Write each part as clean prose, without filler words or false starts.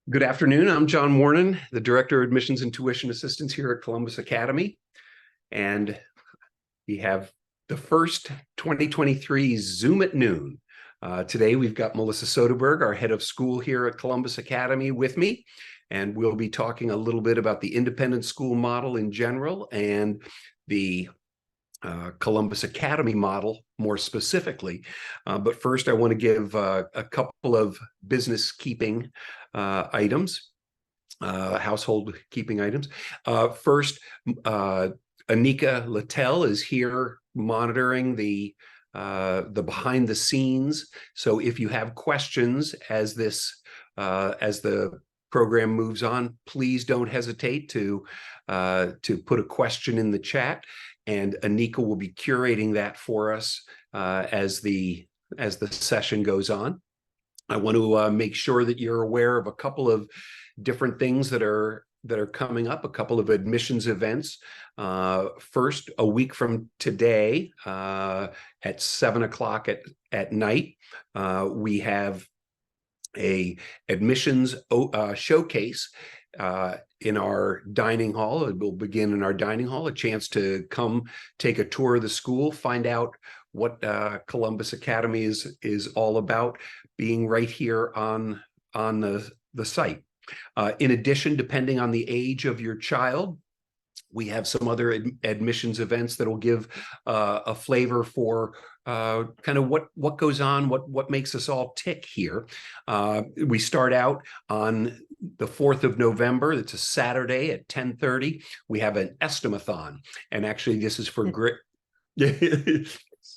Good afternoon. I'm John Warren, the Director of Admissions and Tuition Assistance here at Columbus Academy. And we have the first 2023 Zoom at noon. Today, we've got Melissa Soderberg, our head of school here at Columbus Academy, with me. And we'll be talking a little bit about the independent school model in general and the Columbus Academy model more specifically. But first, I want to give a couple of business keeping items, household keeping items. First, Anika Littell is here monitoring the behind the scenes. So if you have questions as the program moves on, please don't hesitate to put a question in the chat, and Anika will be curating that for us as the session goes on. I want to make sure that you're aware of a couple of different things that are coming up, a couple of admissions events. First, a week from today at 7 o'clock at night, we have a admissions showcase in our dining hall. It will begin in our dining hall, a chance to come take a tour of the school, find out what Columbus Academy is all about, being right here on the site. In addition, depending on the age of your child, we have some other admissions events that will give a flavor for kind of what goes on, what makes us all tick here. We start out on the 4th of November. It's a Saturday at 10:30. We have an estimathon, and actually this is for great.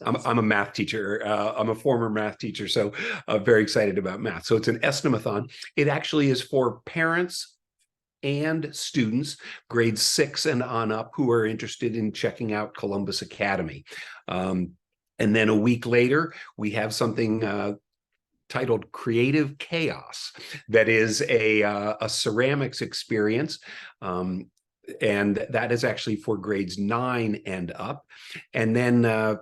I'm a math teacher. I'm a former math teacher, so very excited about math. So it's an estimathon. It actually is for parents and students, grades 6 and on up, who are interested in checking out Columbus Academy. And then a week later, we have something titled Creative Chaos. That is a ceramics experience. And that is actually for grades 9 and up. And then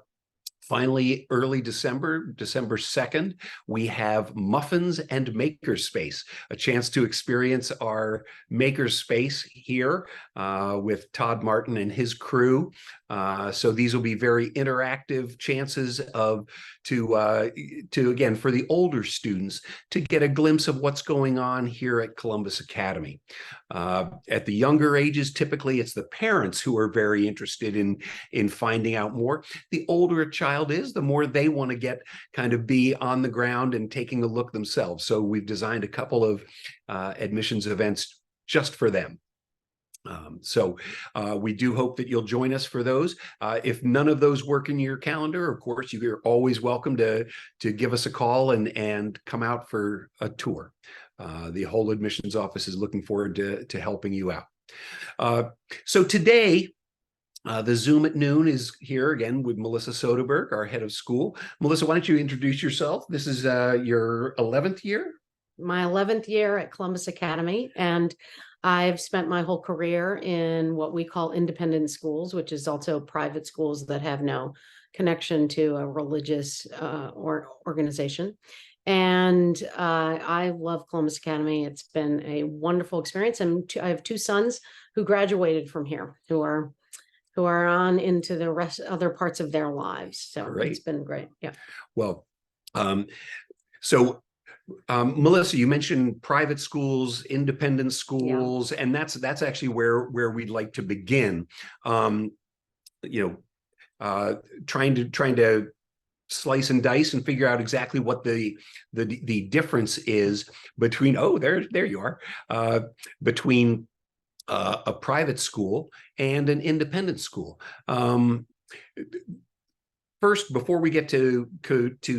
finally, early December 2nd, we have Muffins and Makerspace, a chance to experience our makerspace here with Todd Martin and his crew. So these will be very interactive chances to again, for the older students to get a glimpse of what's going on here at Columbus Academy. At the younger ages, typically it's the parents who are very interested in finding out more. The older a child is, the more they want to get kind of be on the ground and taking a look themselves. So we've designed a couple of admissions events just for them. So we do hope that you'll join us for those. If none of those work in your calendar, of course, you're always welcome to give us a call and come out for a tour. The whole admissions office is looking forward to helping you out. So today, the Zoom at noon is here again with Melissa Soderberg, our head of school. Melissa, why don't you introduce yourself? This is your 11th year? My 11th year at Columbus Academy, and I've spent my whole career in what we call independent schools, which is also private schools that have no connection to a religious organization. And I love Columbus Academy. It's been a wonderful experience. And I have 2 sons who graduated from here, who are on into the other parts of their lives. So great. It's been great. Yeah. Well, Melissa, you mentioned private schools, independent schools, and that's actually where we'd like to begin. Trying to slice and dice and figure out exactly what the difference is between there you are between a private school and an independent school. First, before we get to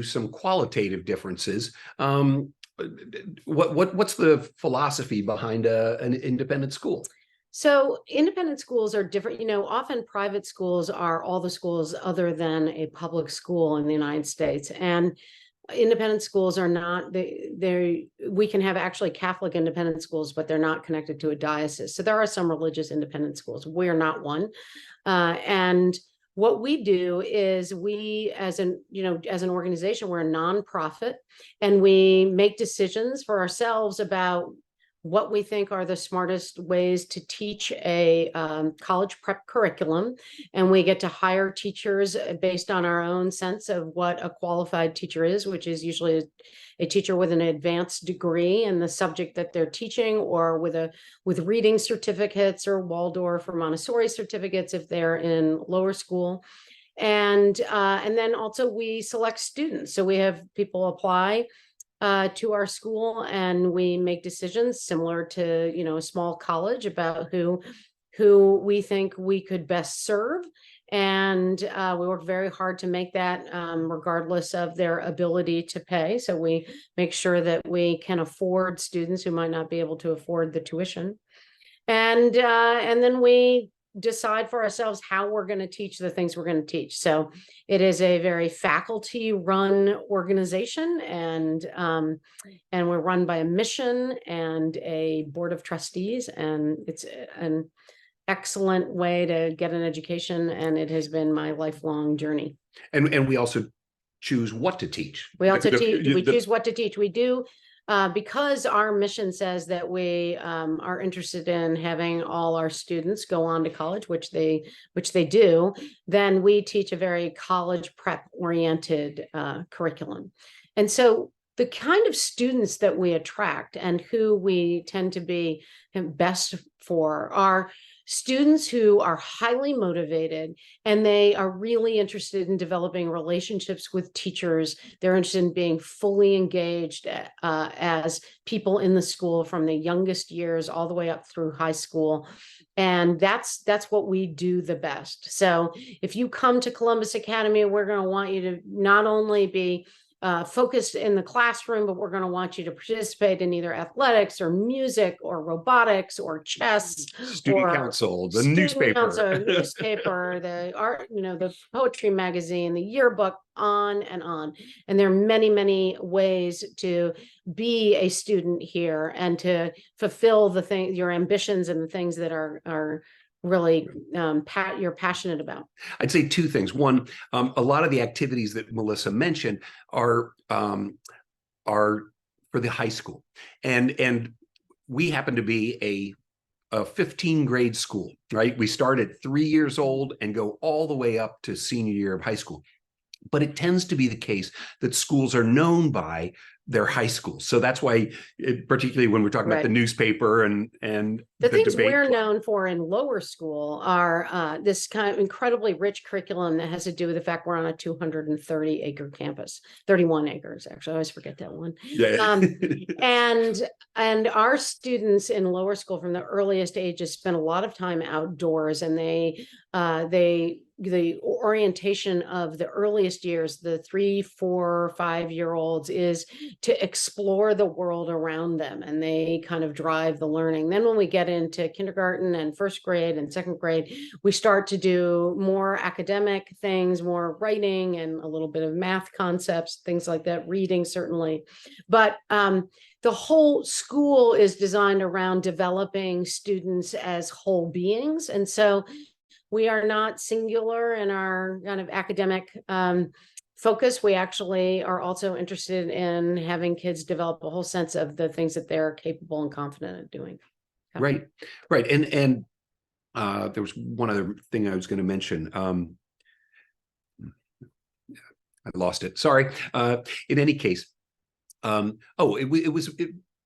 some qualitative differences, what's the philosophy behind an independent school? So independent schools are different. Often private schools are all the schools other than a public school in the United States. And independent schools are not, we can have actually Catholic independent schools, but they're not connected to a diocese. So there are some religious independent schools. We're not one. And what we do is we, as an organization, we're a nonprofit, and we make decisions for ourselves about what we think are the smartest ways to teach a college prep curriculum. And we get to hire teachers based on our own sense of what a qualified teacher is, which is usually a teacher with an advanced degree in the subject that they're teaching, or with reading certificates or Waldorf or Montessori certificates if they're in lower school. And then also we select students. So we have people apply to our school, and we make decisions similar to, a small college about who we think we could best serve. And we work very hard to make that regardless of their ability to pay. So we make sure that we can afford students who might not be able to afford the tuition. And then we decide for ourselves how we're going to teach the things we're going to teach. So it is a very faculty run organization, and we're run by a mission and a board of trustees, and it's an excellent way to get an education, and it has been my lifelong journey. And we also choose what to teach. We also choose what to teach. We do because our mission says that we are interested in having all our students go on to college, which they do. Then we teach a very college prep oriented curriculum. And so the kind of students that we attract and who we tend to be best for are students who are highly motivated, and they are really interested in developing relationships with teachers. They're interested in being fully engaged as people in the school from the youngest years all the way up through high school. And that's what we do the best. So if you come to Columbus Academy, we're going to want you to not only be focused in the classroom, but we're going to want you to participate in either athletics or music or robotics or chess, student council, the newspaper, the art, the poetry magazine, the yearbook, on and on. And there are many, many ways to be a student here and to fulfill your ambitions and the things that are really you're passionate about. I'd say two things. One, a lot of the activities that Melissa mentioned are for the high school, and we happen to be a 15 grade school, right? We start at 3 years old and go all the way up to senior year of high school. But it tends to be the case that schools are known by their high schools. So that's why, particularly when we're talking about the newspaper and the things we're known for in lower school are this kind of incredibly rich curriculum that has to do with the fact we're on a 230 acre campus, 31 acres, actually. I always forget that one. Yeah. And our students in lower school from the earliest ages spend a lot of time outdoors, and the orientation of the earliest years, the 3, 4, 5-year-olds, is to explore the world around them, and they kind of drive the learning. Then when we get into kindergarten and first grade and second grade, we start to do more academic things, more writing and a little bit of math concepts, things like that, reading certainly. But the whole school is designed around developing students as whole beings. And so we are not singular in our kind of academic focus. We actually are also interested in having kids develop a whole sense of the things that they're capable and confident at doing. Right. And there was one other thing I was going to mention. I lost it. Sorry. In any case, it was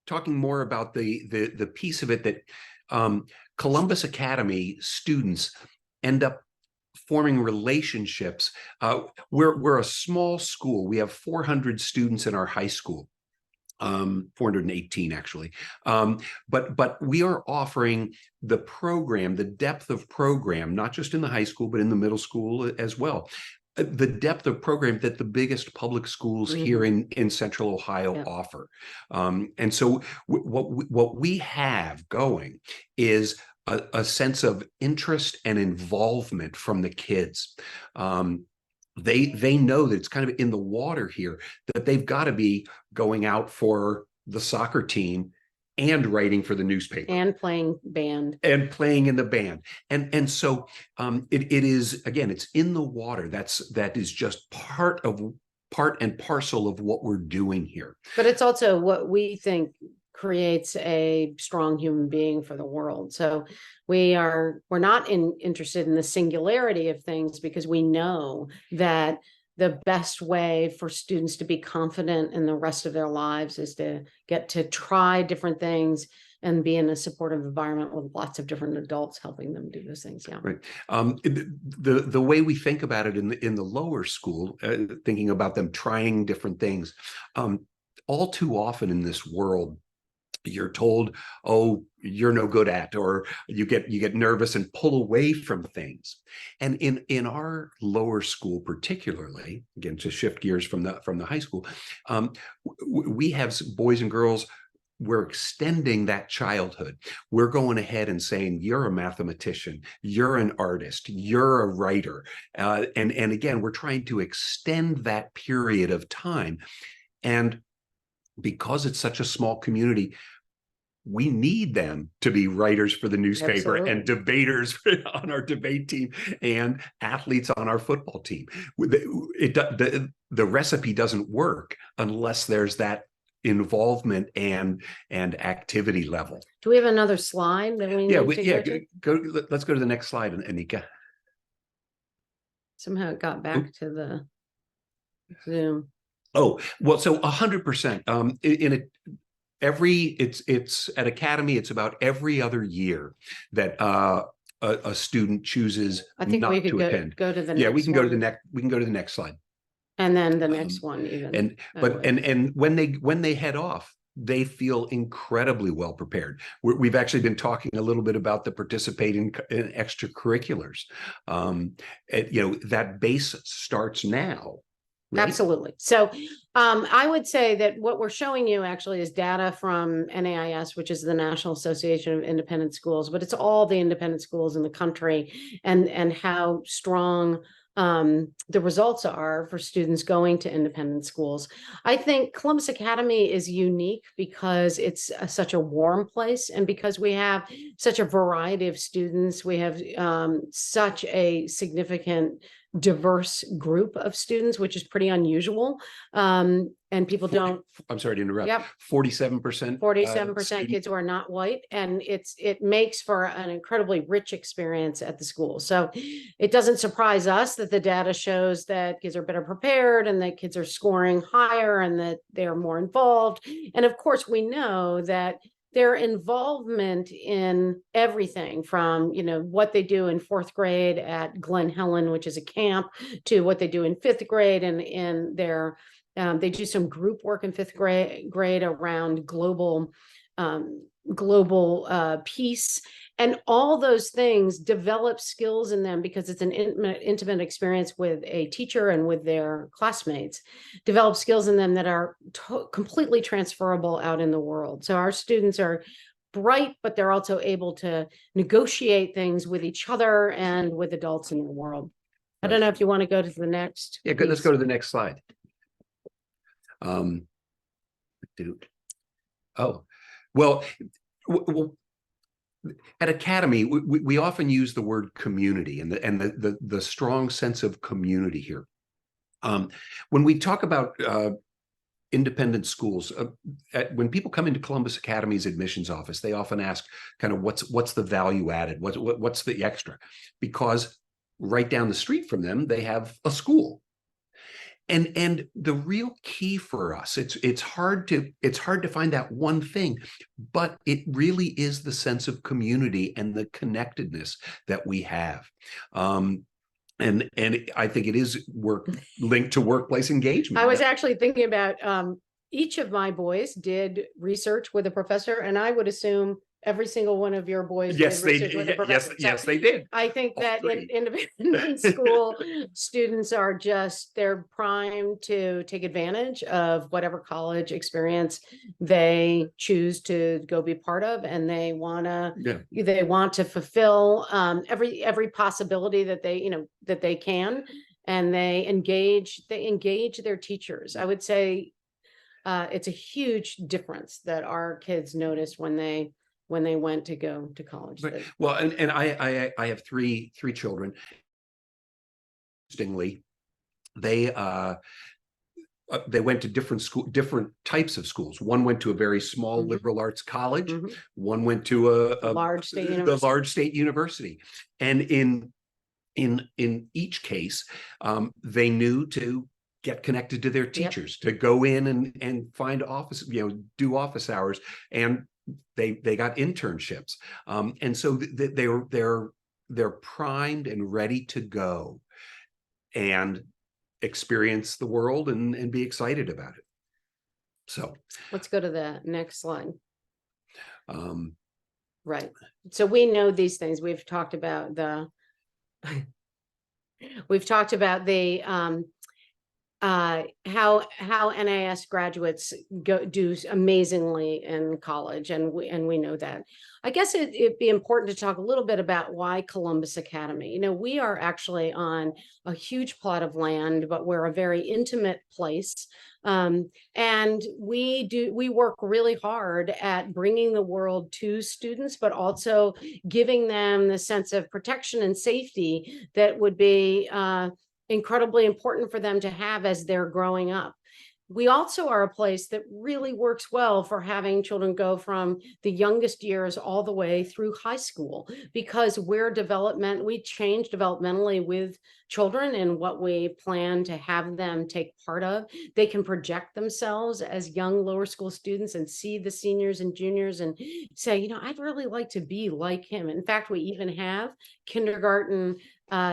talking more about the piece of it that Columbus Academy students end up forming relationships. We're a small school. We have 400 students in our high school, 418 actually. But we are offering the program, the depth of program, not just in the high school, but in the middle school as well. The depth of program that the biggest public schools here in Central Ohio offer. And so what we have going is a sense of interest and involvement from the kids. They know that it's kind of in the water here, that they've got to be going out for the soccer team and writing for the newspaper and playing band and playing in the band. And so it is, again, it's in the water. That is just part and parcel of what we're doing here. But it's also what we think creates a strong human being for the world. So we're not interested in the singularity of things, because we know that the best way for students to be confident in the rest of their lives is to get to try different things and be in a supportive environment with lots of different adults helping them do those things. Yeah. Right. The way we think about it in the lower school, thinking about them trying different things, all too often in this world, you're told, oh, you're no good at, or you get nervous and pull away from things. And in our lower school, particularly, again, to shift gears from the high school, we have boys and girls. We're extending that childhood. We're going ahead and saying, you're a mathematician, you're an artist, you're a writer. And again, we're trying to extend that period of time. And because it's such a small community, we need them to be writers for the newspaper. Absolutely. And debaters on our debate team and athletes on our football team. The recipe doesn't work unless there's that involvement and activity level. Do we have another slide that we need to go to? Let's go to the next slide, Anika. Somehow it got back to the Zoom. Oh, well, so 100%. It's at Academy, it's about every other year that a student chooses I think not we could to attend. Go to the next. Yeah, we can go to the next. We can go to the next slide. And then the next one even. And when they head off, they feel incredibly well prepared. We've actually been talking a little bit about the participating in extracurriculars. That base starts now. Right? Absolutely. So I would say that what we're showing you actually is data from NAIS, which is the National Association of Independent Schools, but it's all the independent schools in the country, and how strong the results are for students going to independent schools. I think Columbus Academy is unique because it's such a warm place, and because we have such a variety of students. We have such a significant diverse group of students, which is pretty unusual. And people don't. I'm sorry to interrupt. Yep. 47%. 47% kids who are not white, and it makes for an incredibly rich experience at the school. So it doesn't surprise us that the data shows that kids are better prepared, and that kids are scoring higher, and that they are more involved. And of course, we know that their involvement in everything from, what they do in 4th grade at Glen Helen, which is a camp, to what they do in 5th grade, and in their they do some group work in 5th grade around global peace, and all those things develop skills in them, because it's an intimate experience with a teacher and with their classmates. Develop skills in them that are completely transferable out in the world. So our students are bright, but they're also able to negotiate things with each other and with adults in the world. I don't know if you want to go to the next. Yeah, good. Let's go to the next slide. At Academy, we often use the word community and the strong sense of community here. When we talk about independent schools, when people come into Columbus Academy's admissions office, they often ask, kind of, what's the value added? What's the extra? Because right down the street from them, they have a school. And the real key for us, it's hard to find that one thing, but it really is the sense of community and the connectedness that we have. And I think it is linked to workplace engagement. I was actually thinking about each of my boys did research with a professor, and I would assume every single one of your boys did research with a professor. Yes, they did. I think that in independent school students are they're primed to take advantage of whatever college experience they choose to go be part of, and they want to fulfill every possibility that they can, and they engage their teachers. I would say it's a huge difference that our kids noticed when they went to go to college. Right. Well, and I have three children. Interestingly, they they went to different types of schools. One went to a very small Mhm. liberal arts college. Mhm. One went to Large state the university. large state university. And in each case, they knew to get connected to their teachers, to go in and find office, do office hours, and they got internships. And so they're primed and ready to go and experience the world and be excited about it. So Let's go to the next slide. um, Right. So we know these things. We've talked about the how NIS graduates do amazingly in college, and we know that. I guess it'd be important to talk a little bit about why Columbus Academy. We are actually on a huge plot of land, but we're a very intimate place. And we work really hard at bringing the world to students, but also giving them the sense of protection and safety that would be incredibly important for them to have as they're growing up. We also are a place that really works well for having children go from the youngest years all the way through high school, because we change developmentally with children and what we plan to have them take part of. They can project themselves as young lower school students and see the seniors and juniors and say, I'd really like to be like him. In fact, we even have kindergarten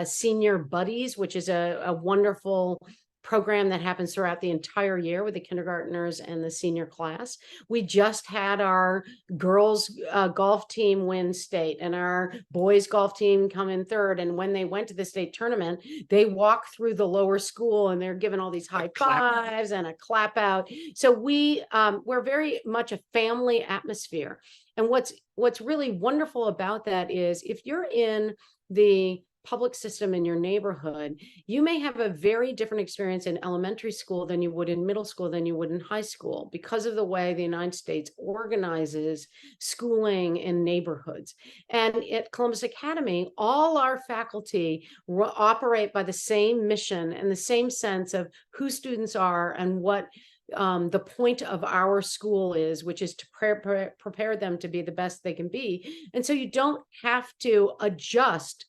senior buddies, which is a wonderful program that happens throughout the entire year with the kindergartners and the senior class. We just had our girls golf team win state and our boys golf team come in third. And when they went to the state tournament, they walk through the lower school and they're given all these high fives and a clap out. So we're very much a family atmosphere. And what's really wonderful about that is if you're in the public system in your neighborhood, you may have a very different experience in elementary school than you would in middle school than you would in high school, because of the way the United States organizes schooling in neighborhoods. And at Columbus Academy, all our faculty operate by the same mission and the same sense of who students are and what the point of our school is, which is to prepare them to be the best they can be. And so you don't have to adjust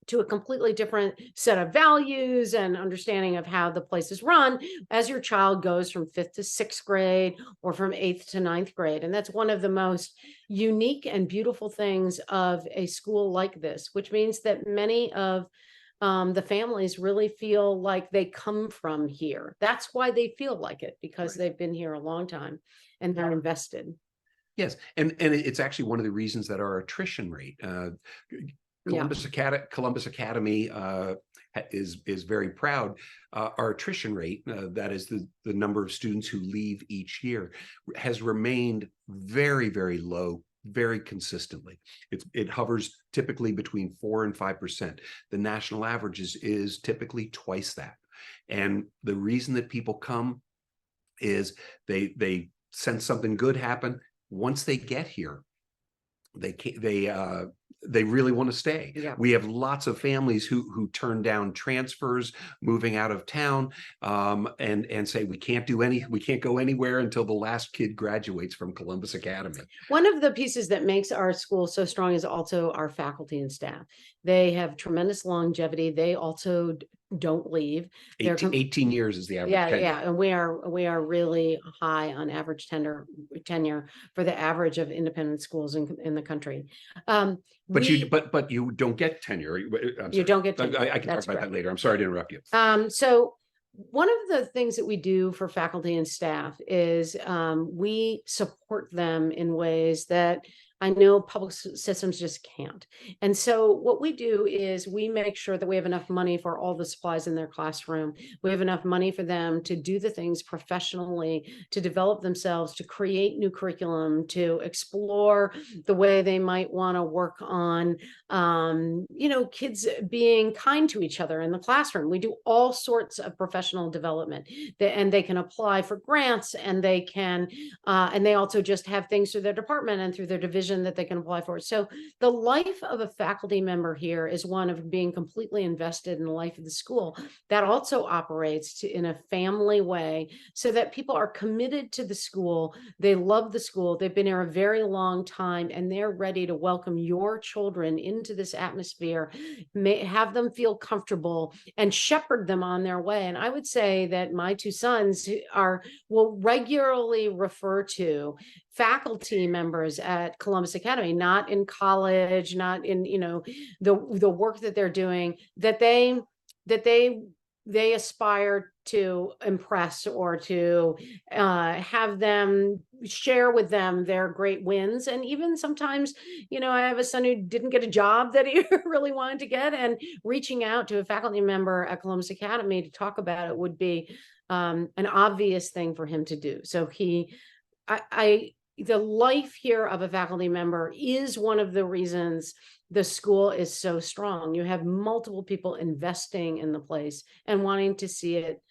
to a completely different set of values and understanding of how the place is run as your child goes from 5th to 6th grade or from 8th to 9th grade. And that's one of the most unique and beautiful things of a school like this, which means that many of the families really feel like they come from here. That's why they feel like it, because they've been here a long time and they're invested. yes, and it's actually one of the reasons that our attrition rate, Columbus Academy is very proud. Our attrition rate, that is the number of students who leave each year, has remained very, very low, very consistently. It hovers typically between 4% and 5%. The national average is typically twice that. And the reason that people come is they sense something good happen. Once they get here, they really want to stay. Yeah. We have lots of families who turn down transfers, moving out of town, and say we can't go anywhere until the last kid graduates from Columbus Academy. One of the pieces that makes our school so strong is also our faculty and staff. They have tremendous longevity. They also don't leave. 18 years is the average tenure. Yeah, and we are really high on average tenure for the average of independent schools in the country. But you don't get tenure. You don't get tenure. I can talk about that later. I'm sorry to interrupt you. So one of the things that we do for faculty and staff is we support them in ways that I know public systems just can't. And so what we do is we make sure that we have enough money for all the supplies in their classroom. We have enough money for them to do the things professionally, to develop themselves, to create new curriculum, to explore the way they might want to work on, kids being kind to each other in the classroom. We do all sorts of professional development, and they can apply for grants, and they can, and they also just have things through their department and through their division division that they can apply for. So the life of a faculty member here is one of being completely invested in the life of the school that also operates in a family way, so that people are committed to the school. They love the school. They've been here a very long time, and they're ready to welcome your children into this atmosphere, have them feel comfortable, and shepherd them on their way. And I would say that my two sons will regularly refer to faculty members at Columbus Academy, not in college, not in, the work that they're doing, that they aspire to impress, or to have them share with them their great wins. And even sometimes, I have a son who didn't get a job that he really wanted to get, and reaching out to a faculty member at Columbus Academy to talk about it would be an obvious thing for him to do. So the life here of a faculty member is one of the reasons the school is so strong. You have multiple people investing in the place and wanting to see it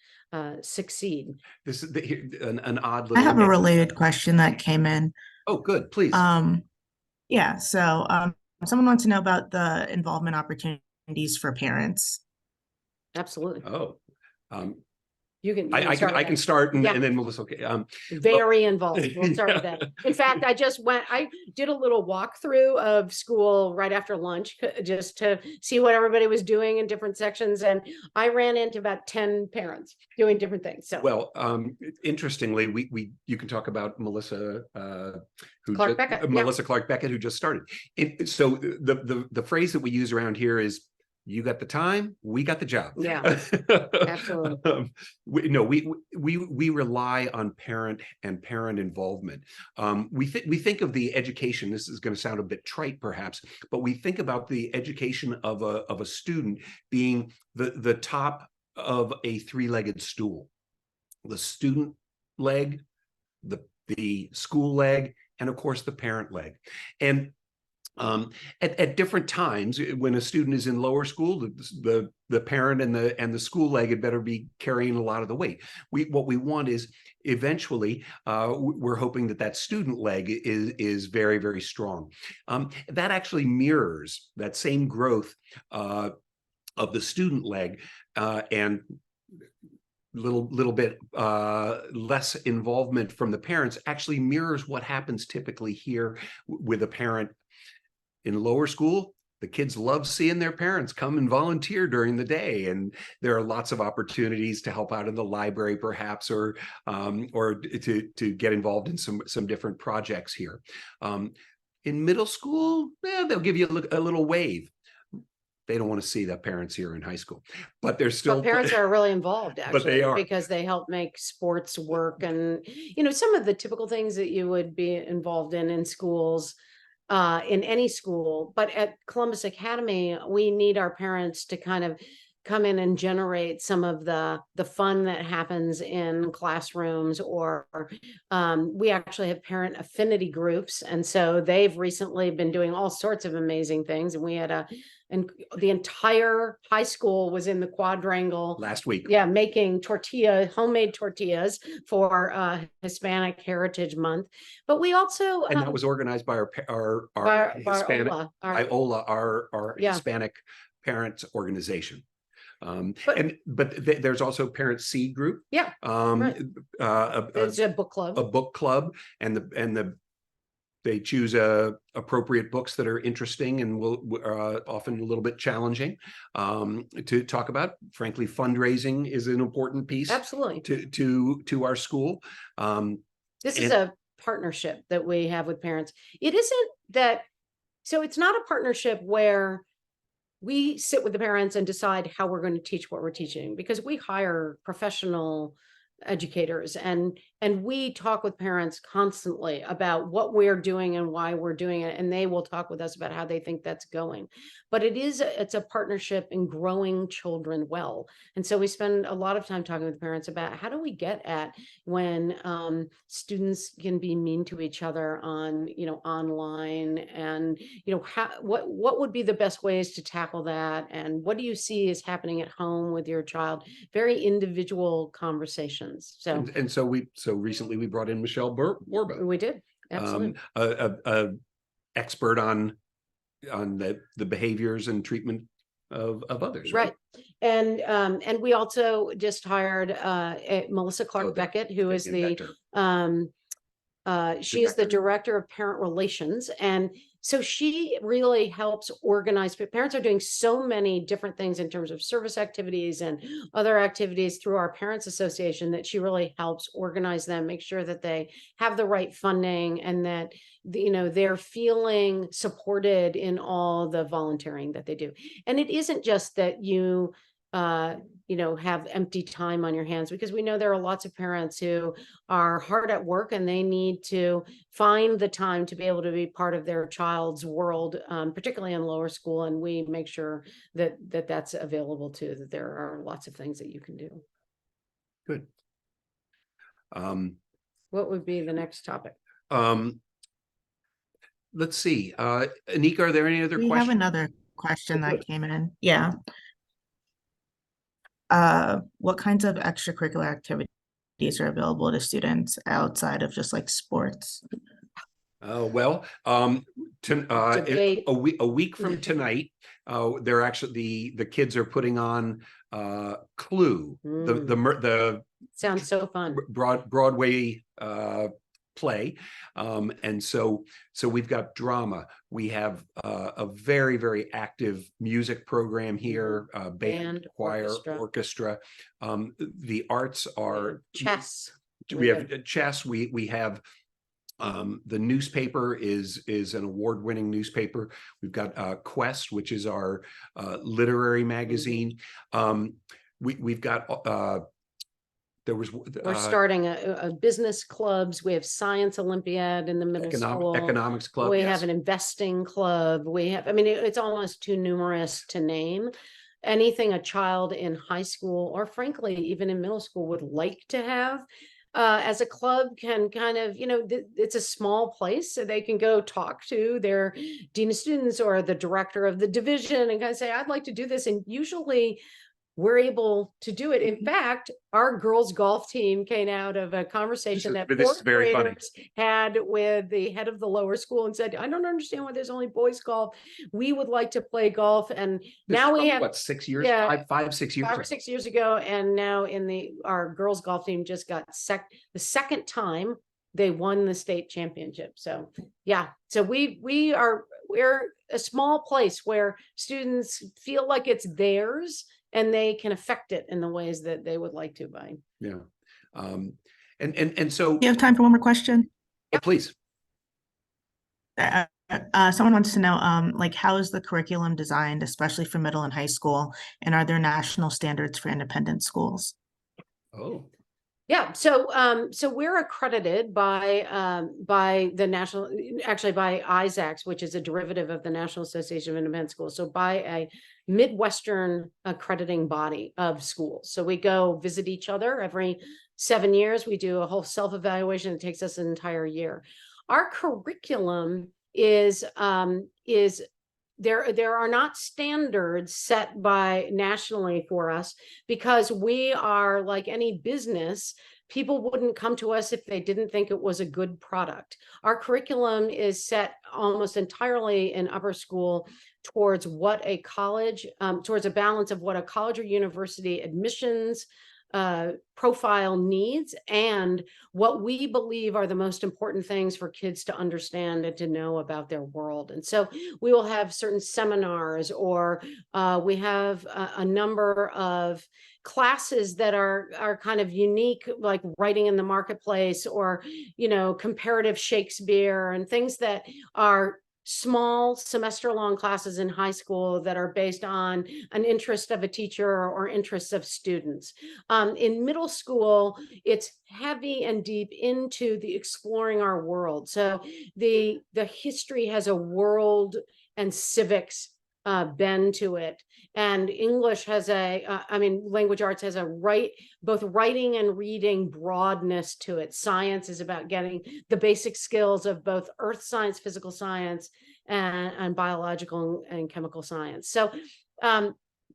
succeed. This is an odd I little. have a related question that came in. Oh, good, please. Yeah, so someone wants to know about the involvement opportunities for parents. Absolutely. Oh, you can I can start, and, Yeah. and then Melissa. Okay. Very involved. We'll start with that. In fact, I did a little walkthrough of school right after lunch, just to see what everybody was doing in different sections. And I ran into about 10 parents doing different things. So, well, interestingly, you can talk about Melissa, Melissa Clark Beckett, who just started. So the phrase that we use around here is, you got the time, we got the job. Yeah, absolutely. We rely on parent involvement. We think of the education. This is going to sound a bit trite, perhaps, but we think about the education of a student being the top of a three-legged stool: the student leg, the school leg, and of course the parent leg. And at different times, when a student is in lower school, the parent and the school leg had better be carrying a lot of the weight. What we want is, eventually, we're hoping that student leg is very, very strong. That actually mirrors that same growth of the student leg, and little bit less involvement from the parents actually mirrors what happens typically here with a parent. In lower school, the kids love seeing their parents come and volunteer during the day, and there are lots of opportunities to help out in the library, perhaps, or to get involved in some different projects here. In middle school, they'll give you a little wave. They don't want to see that parents here in high school, but they're still. But parents are really involved, actually, but they are, because they help make sports work, and some of the typical things that you would be involved in schools. In any school, but at Columbus Academy, we need our parents to kind of come in and generate some of the fun that happens in classrooms, or we actually have parent affinity groups, and so they've recently been doing all sorts of amazing things. And we had and the entire high school was in the quadrangle last week. Yeah, making homemade tortillas for Hispanic Heritage Month. But we also, and that was organized by our Hispanic, our Hispanic parents organization. But there's also parent seed group. Yeah, right. It's a book club, and they choose appropriate books that are interesting and will often a little bit challenging to talk about. Frankly, fundraising is an important piece. Absolutely. To our school. This is a partnership that we have with parents. It isn't that, so it's not a partnership where we sit with the parents and decide how we're going to teach what we're teaching, because we hire professional educators, and we talk with parents constantly about what we're doing and why we're doing it, and they will talk with us about how they think that's going. But it's a partnership in growing children well, and so we spend a lot of time talking with parents about how do we get at when students can be mean to each other on online, and what would be the best ways to tackle that, and what do you see is happening at home with your child. Very individual conversations. So so recently we brought in Michelle Borba. We did, absolutely. A expert on the behaviors and treatment of others, right? And we also just hired Melissa Clark Beckett, who is the she is the director of parent relations, and so she really helps organize. Parents are doing so many different things in terms of service activities and other activities through our parents association that she really helps organize them, make sure that they have the right funding, and that they're feeling supported in all the volunteering that they do. And it isn't just that you have empty time on your hands, because we know there are lots of parents who are hard at work and they need to find the time to be able to be part of their child's world, particularly in lower school. And we make sure that that's available too, that there are lots of things that you can do. Good. What would be the next topic? Let's see. Anika, are there any other questions? We have another question that came in. Yeah. What kinds of extracurricular activities are available to students outside of just like sports? Well, a week from tonight, they're actually the kids are putting on Clue, the sounds so fun Broadway play, and so we've got drama. We have a very, very active music program here, band, choir, orchestra. The arts are chess. We have chess. We have the newspaper is an award-winning newspaper. We've got Quest, which is our literary magazine. We've got we're starting a business clubs. We have science Olympiad in the middle school. Economics club. We have an investing club. We have, it's almost too numerous to name. Anything a child in high school, or frankly, even in middle school, would like to have as a club can kind of, it's a small place, so they can go talk to their dean of students or the director of the division and kind of say, I'd like to do this. And usually we're able to do it. In fact, our girls golf team came out of a conversation that fourth graders had with the head of the lower school and said, I don't understand why there's only boys golf. We would like to play golf. And now we have 6 years, five, 6 years, 5 or 6 years ago. And now our girls golf team just got the second time they won the state championship. So yeah, so we're a small place where students feel like it's theirs, and they can affect it in the ways that they would like to by. Yeah. And so you have time for one more question? Oh, please. Someone wants to know, how is the curriculum designed, especially for middle and high school? And are there national standards for independent schools? Oh. Yeah, so we're accredited by the national, actually by ISACS, which is a derivative of the National Association of Independent Schools. So by a Midwestern accrediting body of schools. So we go visit each other every 7 years. We do a whole self-evaluation. It takes us an entire year. Our curriculum is there are not standards set by nationally for us, because we are like any business. People wouldn't come to us if they didn't think it was a good product. Our curriculum is set almost entirely in upper school towards what a college, towards a balance of what a college or university admissions profile needs and what we believe are the most important things for kids to understand and to know about their world. And so we will have certain seminars, or we have a number of classes that are kind of unique, like writing in the marketplace, or comparative Shakespeare, and things that are small semester-long classes in high school that are based on an interest of a teacher or interests of students. In middle school, it's heavy and deep into the exploring our world. So the history has a world and civics bend to it, and English has language arts has both writing and reading broadness to it. Science is about getting the basic skills of both earth science, physical science, and biological and chemical science. So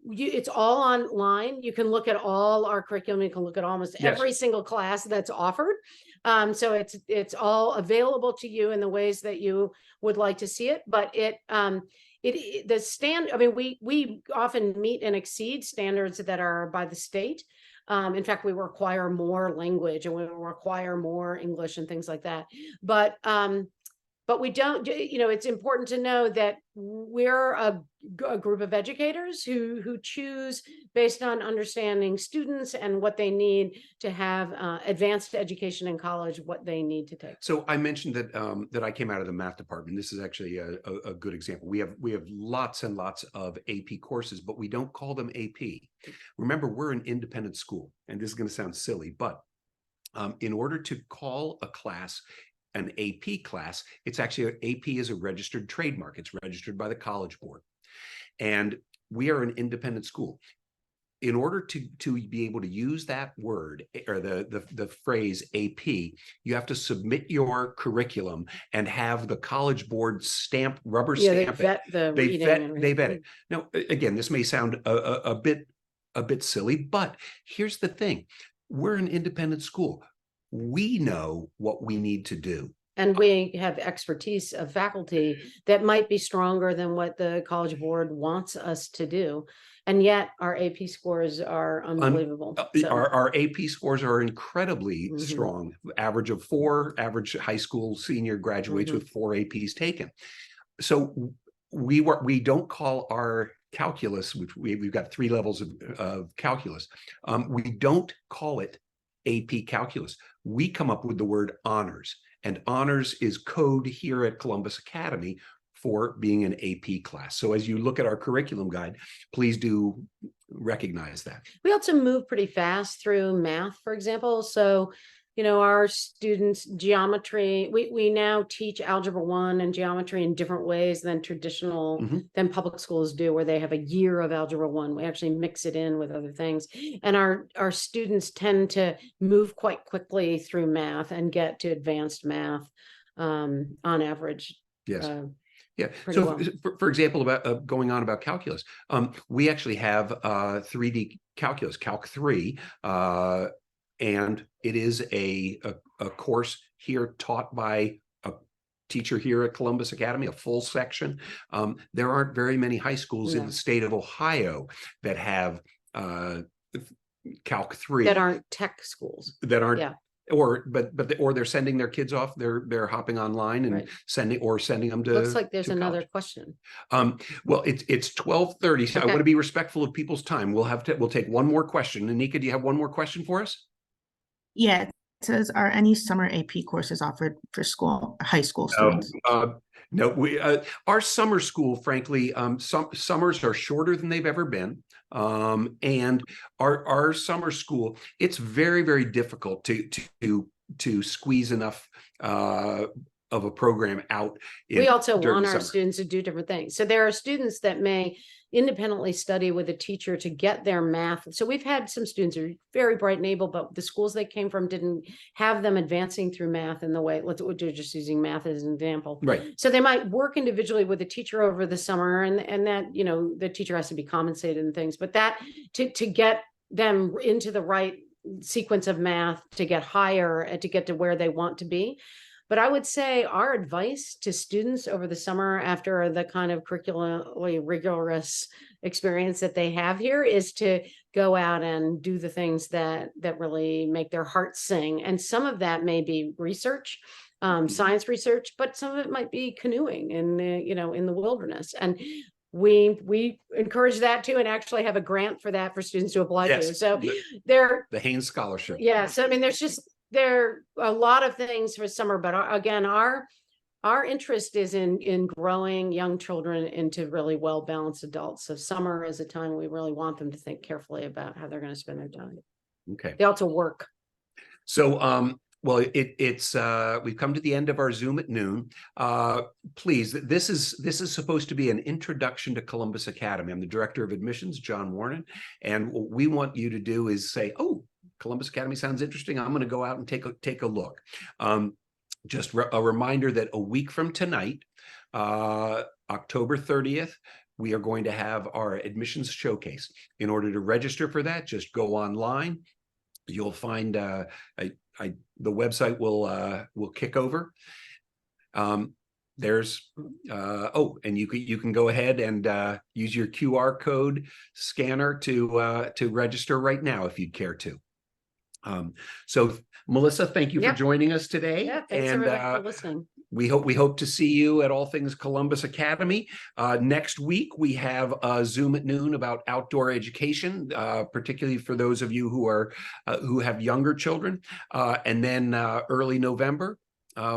it's all online. You can look at all our curriculum. You can look at almost Yes. every single class that's offered. So it's all available to you in the ways that you would like to see it. But the stand, I mean, we often meet and exceed standards that are by the state. In fact, we require more language and we require more English and things like that. But we don't, it's important to know that we're a group of educators who choose based on understanding students and what they need to have advanced education in college, what they need to take. So I mentioned that that I came out of the math department. This is actually a good example. We have lots and lots of AP courses, but we don't call them AP. Remember, we're an independent school, and this is going to sound silly, but in order to call a class an AP class, it's actually AP is a registered trademark. It's registered by the College Board, and we are an independent school. In order to be able to use that word or the phrase AP, you have to submit your curriculum and have the College Board rubber stamp it. They vet it. Now, again, this may sound a bit silly, but here's the thing: we're an independent school. We know what we need to do. And we have expertise of faculty that might be stronger than what the College Board wants us to do. And yet our AP scores are unbelievable. Our AP scores are incredibly strong. Average of 4, average high school senior graduates with 4 APs taken. So we don't call our calculus, which we've got 3 levels of calculus. We don't call it AP calculus. We come up with the word honors, and honors is code here at Columbus Academy for being an AP class. So as you look at our curriculum guide, please do recognize that. We also move pretty fast through math, for example. So, our students, geometry, we now teach Algebra 1 and geometry in different ways than than public schools do, where they have a year of Algebra 1. We actually mix it in with other things. And our students tend to move quite quickly through math and get to advanced math on average. Yes. Yeah. So, well, for example, about going on about calculus, we actually have 3D calculus, Calc 3, and it is a course here taught by a teacher here at Columbus Academy, a full section. There aren't very many high schools in the state of Ohio that have Calc 3 that aren't tech schools. That aren't. Yeah. Or they're sending their kids off. They're hopping online and sending them to. Looks like there's another question. Well, it's 12:30. So I want to be respectful of people's time. We'll take one more question. Anika, do you have one more question for us? Yeah, it says, are any summer AP courses offered for high school students? No, our summer school, frankly, some summers are shorter than they've ever been. And our summer school, it's very, very difficult to squeeze enough of a program out. We also want our students to do different things. So there are students that may independently study with a teacher to get their math. So we've had some students who are very bright and able, but the schools they came from didn't have them advancing through math in the way, we're just using math as an example. Right. So they might work individually with a teacher over the summer, and that, the teacher has to be compensated and things, but that to get them into the right sequence of math, to get higher and to get to where they want to be. But I would say our advice to students over the summer, after the kind of curricularly rigorous experience that they have here, is to go out and do the things that really make their hearts sing. And some of that may be research, science research, but some of it might be canoeing in the wilderness. And we encourage that too, and actually have a grant for that for students to apply to. So the Haynes Scholarship. Yeah. So I mean, there are a lot of things for summer, but again, our interest is in growing young children into really well-balanced adults. So summer is a time we really want them to think carefully about how they're going to spend their time. Okay. They also work. So, well, it's we've come to the end of our Zoom at noon. Please, this is supposed to be an introduction to Columbus Academy. I'm the director of admissions, John Warren, and what we want you to do is say, "Oh, Columbus Academy sounds interesting. I'm going to go out and take a look." Just a reminder that a week from tonight, October 30th, we are going to have our admissions showcase. In order to register for that, just go online. You'll find the website will kick over. There's and you can go ahead and use your QR code scanner to register right now if you'd care to. So Melissa, thank you for joining us today. Yeah, thanks everybody for listening. We hope to see you at All Things Columbus Academy. Next week, we have a Zoom at noon about outdoor education, particularly for those of you who have younger children. And then early November,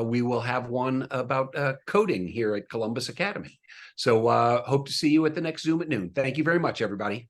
we will have one about coding here at Columbus Academy. So hope to see you at the next Zoom at noon. Thank you very much, everybody.